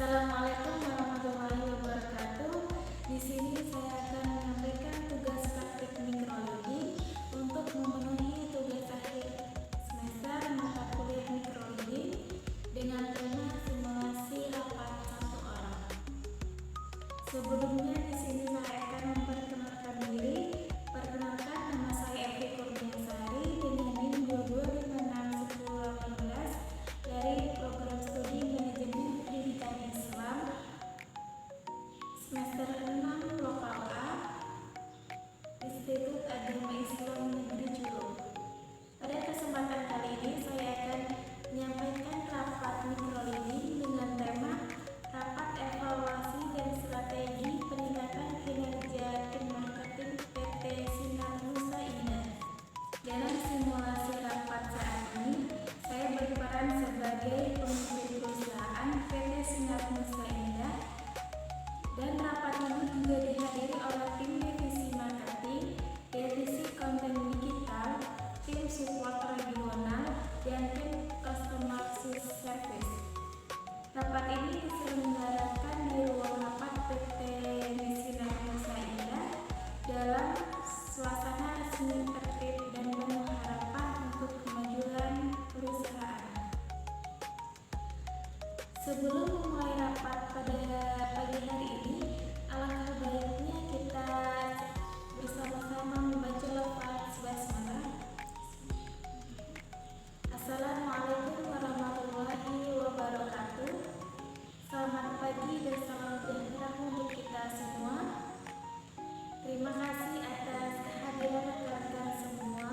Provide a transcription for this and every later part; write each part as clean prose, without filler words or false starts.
Assalamualaikum warahmatullahi wabarakatuh. Di sini saya akan menyampaikan tugas praktik mikrologi untuk memenuhi tugas akhir semester mata kuliah mikrologi dengan tema simulasi rapat satu orang. Sebelumnya di sini saya akan memperkenalkan diri. Perkenalkan, nama saya Evi Kurniasari dengan NIM 22561018 dari program studi manajemen pendidikan Islam semester 6 lokal A Institut Agama Islam Negeri Julu. Pada kesempatan kali ini saya akan menyampaikan rapat mikrologi dengan tema rapat evaluasi dan strategi peningkatan kinerja tim marketing PT Sinar Nusa Indah. Dalam simulasi rapat saat ini, saya berperan sebagai pemimpin perusahaan PT Sinar Nusa Indah, dan rapat ini juga dihadiri oleh tim divisi marketing, divisi konten digital, tim support regional, dan tim customer service. Rapat ini diselenggarakan di ruang rapat PT Sinar Nusa Indah dalam suasana resmi, tertib, dan penuh harapan untuk kemajuan perusahaan. Sebelum memulai rapat pada pagi hari ini, alangkah baiknya kita bersama-sama membaca lafaz basmalah. Assalamualaikum warahmatullahi wabarakatuh. Selamat pagi dan salam sejahtera untuk kita semua. Terima kasih atas kehadiran rekan-rekan semua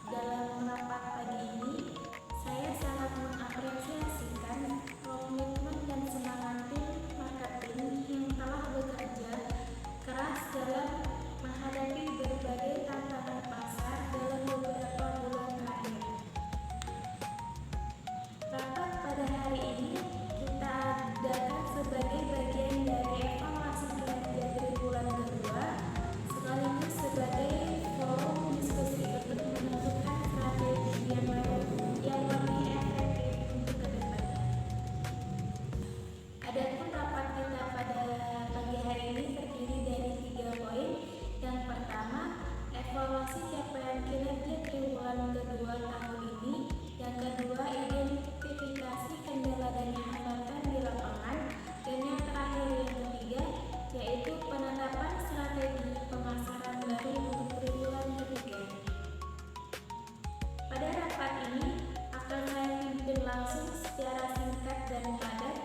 dalam rapat pagi ini. Saya sangat mengapresiasikan komitmen dan semangat tim marketing yang telah bekerja keras dalam menghadapi berbagai tantangan pasar dalam beberapa bulan terakhir. Rapat pada hari ini kita adakan sebagai bagian dari evaluasi kinerja triwulan kedua, sekaligus sebagai forum diskusi untuk menentukan strategi yang lebih efektif untuk kedepannya. Adapun rapat kita pada pagi hari ini terdiri dari 3 poin. Yang pertama, evaluasi capaian kinerja triwulan kedua tahun ini. Yang kedua, identifikasi kendala dan hambatan di lapangan. Dan yang terakhir, yang ketiga, yaitu penetapan strategi pemasaran baru untuk triwulan ketiga. Pada rapat ini akan saya pimpin langsung secara singkat dan padat.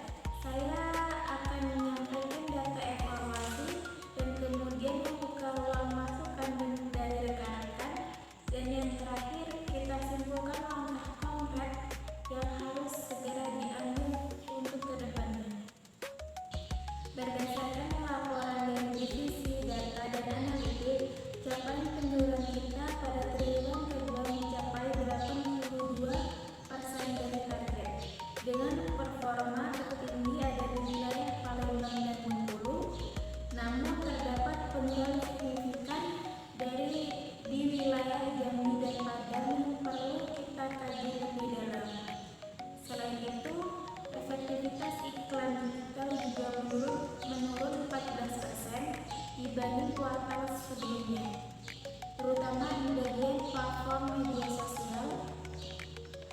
Saya akan menyampaikan data evaluasi dan kemudian membuka ruang masukan dari rekan-rekan. Dan yang terakhir, kita simpulkan langkah konkret yang harus segera diambil untuk kedepannya. Berdasarkan laporan dari divisi data dan analitik, capaian penjualan kita pada triwulan kedua mencapai 82% dari target, dengan performa tertinggi ada di wilayah Palembang dan Bengkulu. Namun terdapat penurunan signifikan di wilayah Jambi dan Padang yang perlu kita kaji lebih dalam. Selain itu, efektivitas iklan digital juga menurun 14% dibanding kuartal sebelumnya, terutama di bagian platform media sosial.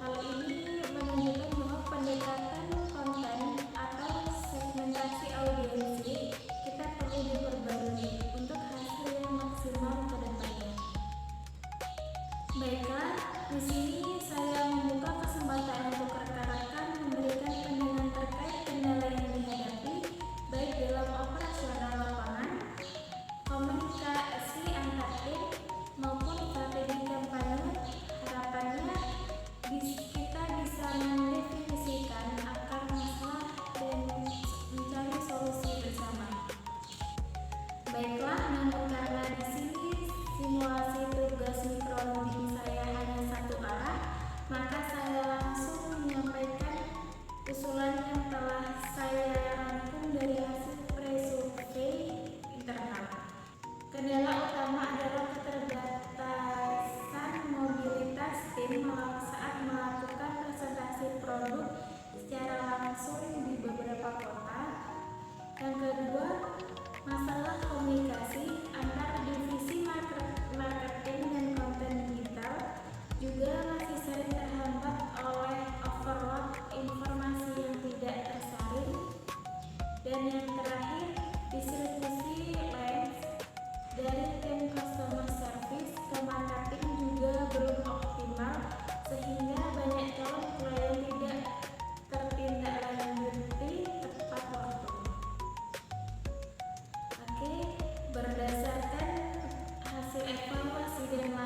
Hal ini menunjukkan bahwa pendekatan konten atau segmentasi audiensi kita perlu diperbarui untuk hasil yang maksimal ke depannya. Baiklah, di sini saya membuka kesempatan untuk rekan-rekan memberikan pandangan terkait kendala yang dihadapi, baik dalam operasional lapangan, komunikasi antar tim, maupun strategi kampanye. Harapannya kita bisa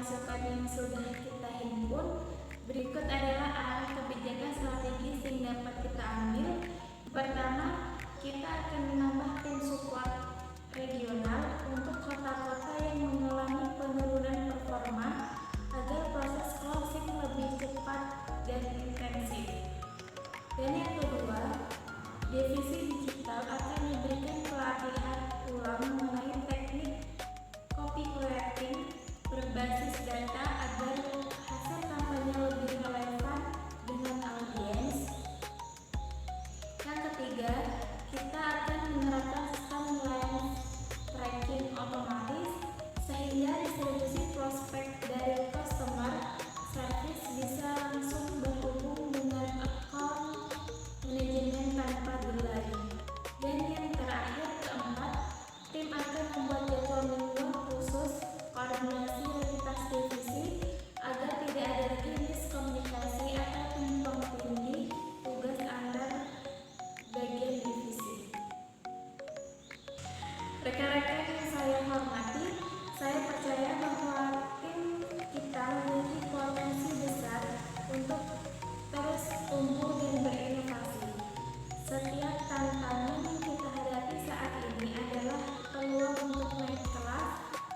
masukan yang sudah kita himpun, berikut adalah arah kebijakan strategis yang dapat kita ambil. Pertama, kita akan menambah tim support regional untuk kota-kota yang mengalami penurunan performa agar proses closing lebih cepat dan intensif. Dan yang kedua, divisi digital akan diberikan pelatihan ulang mengenai teknik copywriting berbasis data agar hasil kampanye lebih relevan dengan audiens. Yang ketiga, kita akan menerapkan sistem layanan tracking otomatis sehingga distribusi prospek dari customer service bisa langsung berhubung dengan account manajemen tanpa delay. Dan yang terakhir, keempat, tim akan membuat jadwal mingguan khusus koordinasi lintas divisi agar tidak ada lagi miskomunikasi atau tumpang tindih tugas antar bagian divisi. Rekan-rekan yang saya hormati, saya percaya bahwa tim kita memiliki potensi besar untuk terus tumbuh dan berinovasi. Setiap tantangan yang kita hadapi saat ini adalah peluang untuk naik kelas,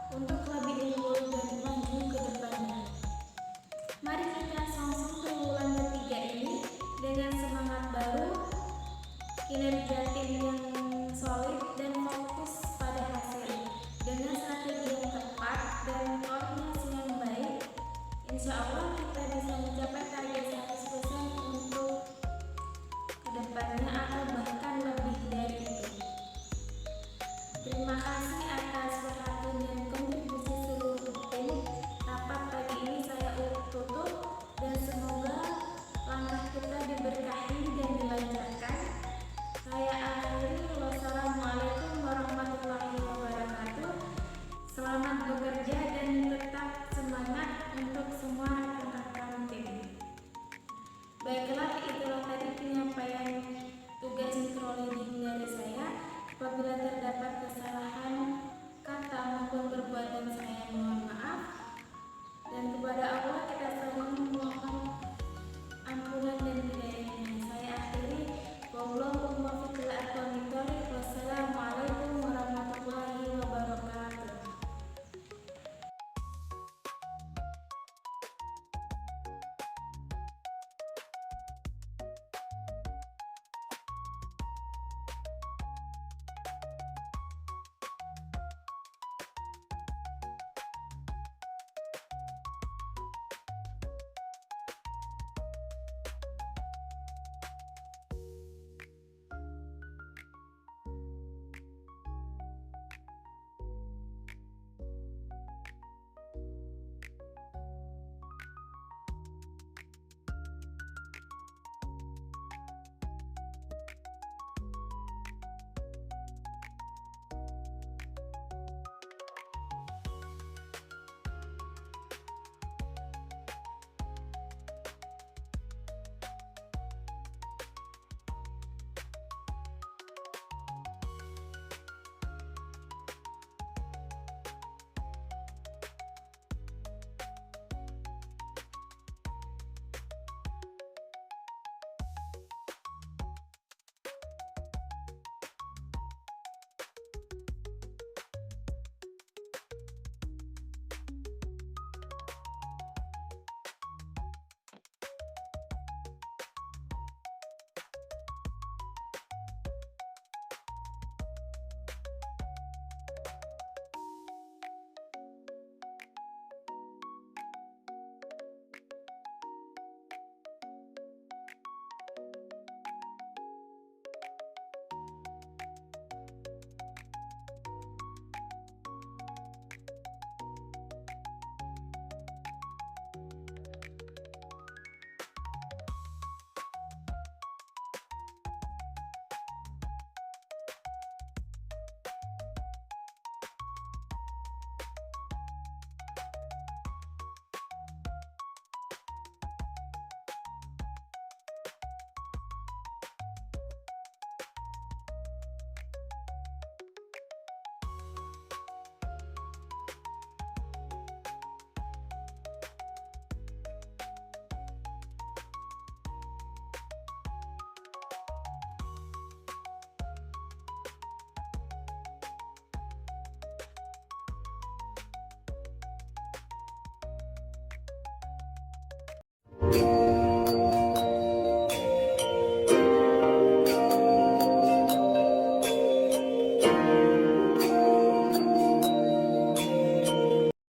untuk lebih unggul dan maju ke depannya. Mari kita song-song triwulan ketiga ini dengan semangat baru, kinerja tim yang solid dan fokus pada hasil. Dengan strategi yang tepat dan koordinasi yang baik, insya Allah kita bisa mencapai target 100% untuk kedepannya atau bahkan lebih dari itu. Terima kasih atas perhatiannya.